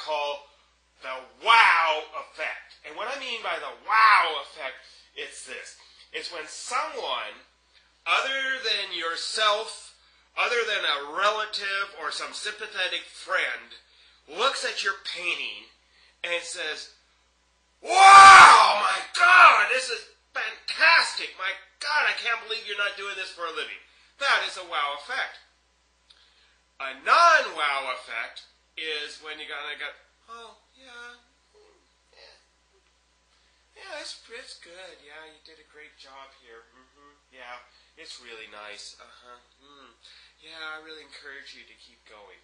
call the wow effect. And what I mean by the wow effect, it's this. It's when someone, other than yourself, other than a relative or some sympathetic friend, looks at your painting and says, wow, my God, this is fantastic. My God, I can't believe you're not doing this for a living. That is a wow effect. A non-wow effect is when you kind of go, oh, yeah, it's good. Yeah, you did a great job here. Yeah, it's really nice. Yeah, I really encourage you to keep going.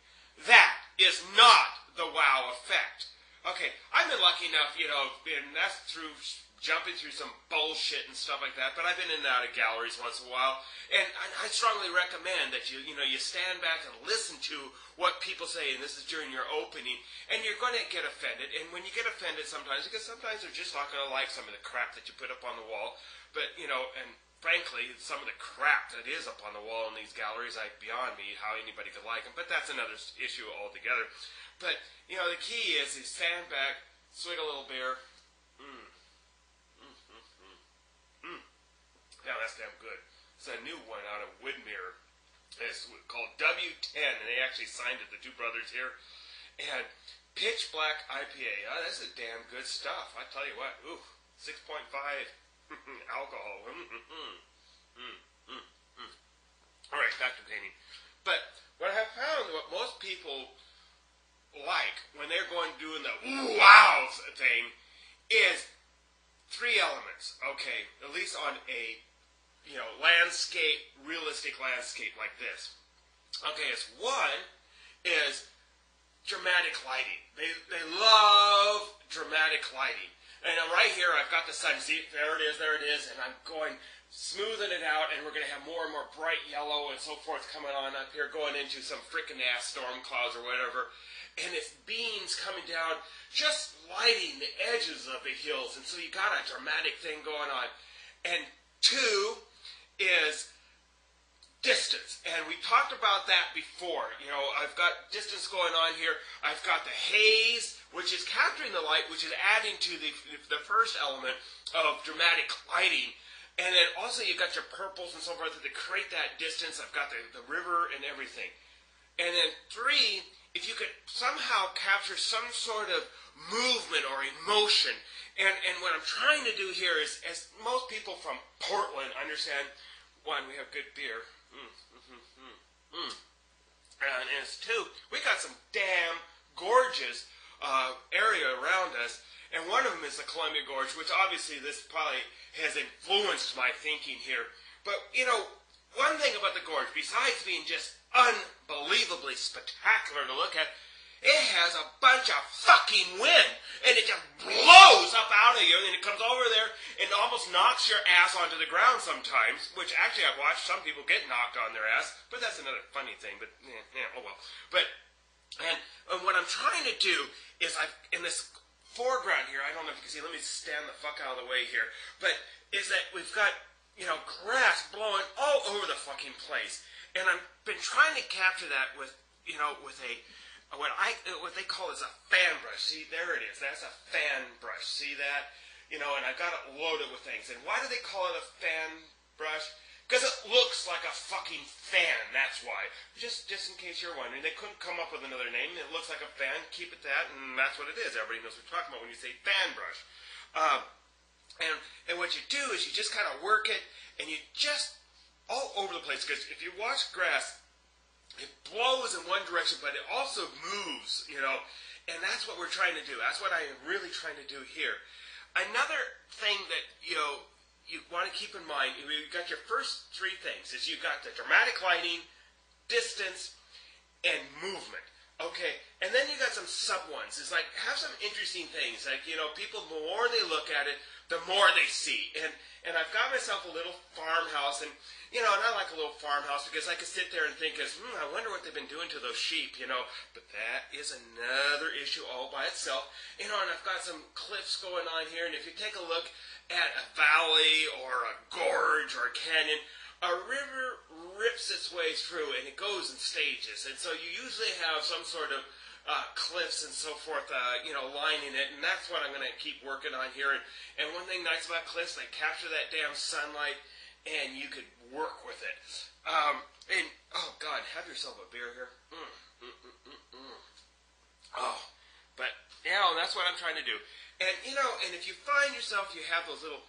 That is not the wow effect. Okay, I've been lucky enough, and that's through jumping through some bullshit and stuff like that, but I've been in and out of galleries once in a while, and I strongly recommend that you stand back and listen to what people say, and this is during your opening, and you're going to get offended, and when you get offended sometimes, because sometimes they're just not going to like some of the crap that you put up on the wall, but, and frankly, some of the crap that is up on the wall in these galleries, beyond me how anybody could like them, but that's another issue altogether. But, the key is you stand back, swig a little beer. Yeah, that's damn good. It's a new one out of Widmer. It's called W10, and they actually signed it, the two brothers here. And Pitch Black IPA. Oh, that's a damn good stuff. I tell you what. Ooh, 6.5 alcohol. All right, back to painting. But what I have found, what most people like when they're going doing the wow thing is three elements. Okay, at least on a landscape, realistic landscape like this. Okay, one is dramatic lighting. They love dramatic lighting. And right here, I've got the sun. See, there it is, and I'm going smoothing it out, and we're going to have more and more bright yellow and so forth coming on up here, going into some frickin' ass storm clouds or whatever. And it's beams coming down, just lighting the edges of the hills. And so you got a dramatic thing going on. And two is distance. And we talked about that before. I've got distance going on here. I've got the haze, which is capturing the light, which is adding to the first element of dramatic lighting. And then also you've got your purples and so forth that create that distance. I've got the river and everything. And then three, if you could somehow capture some sort of movement or emotion. And what I'm trying to do here is, as most people from Portland understand, one, we have good beer. And it's two, we got some damn gorgeous area around us. And one of them is the Columbia Gorge, which obviously this probably has influenced my thinking here. But, one thing about the gorge, besides being just unbelievably spectacular to look at, it has a bunch of fucking wind. And it just blows up out of you, and it comes over there and almost knocks your ass onto the ground sometimes, which actually I've watched some people get knocked on their ass, but that's another funny thing, but, oh well. But, and what I'm trying to do is in this foreground here, I don't know if you can see, let me stand the fuck out of the way here, but is that we've got, grass blowing all over the fucking place. And I've been trying to capture that with, with what they call is a fan brush. See, there it is. That's a fan brush. See that? And I've got it loaded with things. And why do they call it a fan brush? Because it looks like a fucking fan. That's why. Just in case you're wondering, they couldn't come up with another name. It looks like a fan. Keep it that, and that's what it is. Everybody knows what we're talking about when you say fan brush. And what you do is you just kind of work it, and you just all over the place. Because if you watch grass, it blows in one direction, but it also moves, and that's what we're trying to do. That's what I am really trying to do here. Another thing that, you want to keep in mind, you've got your first three things, is you've got the dramatic lighting, distance, and movement. Okay, and then you got some sub-ones. It's like, have some interesting things. Like, people, the more they look at it, the more they see. And I've got myself a little farmhouse, and, and I like a little farmhouse because I can sit there and think, I wonder what they've been doing to those sheep, But that is another issue all by itself. And I've got some cliffs going on here, and if you take a look at a valley or a gorge or a canyon, a river rips its way through, and it goes in stages. And so you usually have some sort of cliffs and so forth, lining it, and that's what I'm going to keep working on here. And one thing nice about cliffs, they capture that damn sunlight, and you could work with it. And oh God, have yourself a beer here. Oh, but that's what I'm trying to do. And and if you find yourself, you have those little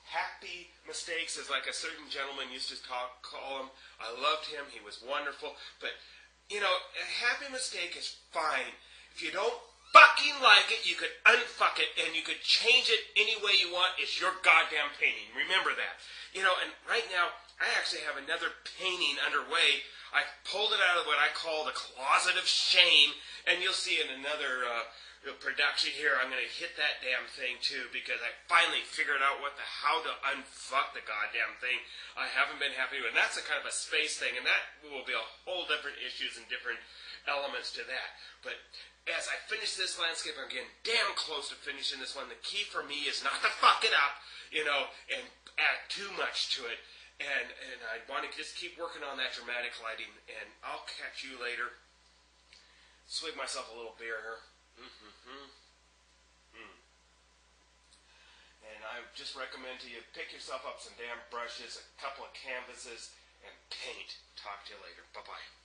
happy mistakes, as like a certain gentleman used to call him. I loved him; he was wonderful. But a happy mistake is fine. If you don't fucking like it, you could unfuck it, and you could change it any way you want. It's your goddamn painting. Remember that. And right now, I actually have another painting underway. I pulled it out of what I call the closet of shame, and you'll see in another production here, I'm going to hit that damn thing too, because I finally figured out how to unfuck the goddamn thing. I haven't been happy with it. And that's a kind of a space thing, and that will be a whole different issues and different elements to that. But as I finish this landscape, I'm getting damn close to finishing this one. The key for me is not to fuck it up, and add too much to it. And I want to just keep working on that dramatic lighting, and I'll catch you later. Swig myself a little beer here. And I just recommend to you, pick yourself up some damn brushes, a couple of canvases, and paint. Talk to you later. Bye-bye.